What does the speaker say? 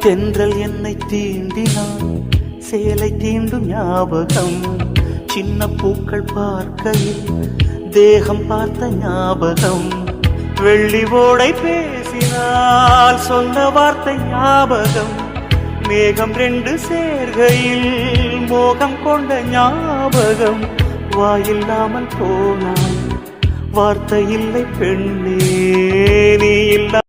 தென்றல் என்னை தீண்டினான் சேலை தீண்டும் ஞாபகம் சின்ன பூக்கள் பார்க்கையில் தேகம் பார்த்த ஞாபகம் வெள்ளி ஓடை பேசினால் சொன்ன வார்த்தை ஞாபகம் மேகம் ரெண்டு சேர்கையில் மோகம் கொண்ட ஞாபகம் வாயில்லாமல் போனாய் வார்த்தை இல்லை பெண்ணே நீ இல்ல